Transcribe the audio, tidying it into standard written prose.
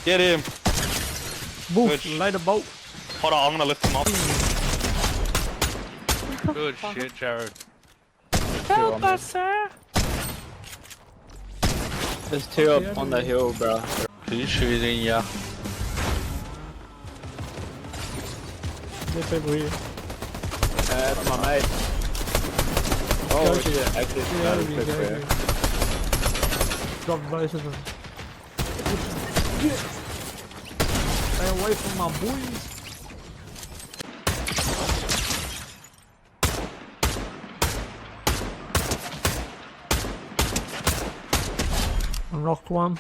Get him. Boof, Good. light a boat. Hold on, I'm gonna lift him up. Good shit, Jared. Help us, sir. There's two up on the hill, bro. He's shooting ya. This over here. That's my mate. Oh Go to shit, it. actually, Yeah, not a we quick go. player. Drop both of them. Stay away from my boys. I knocked one.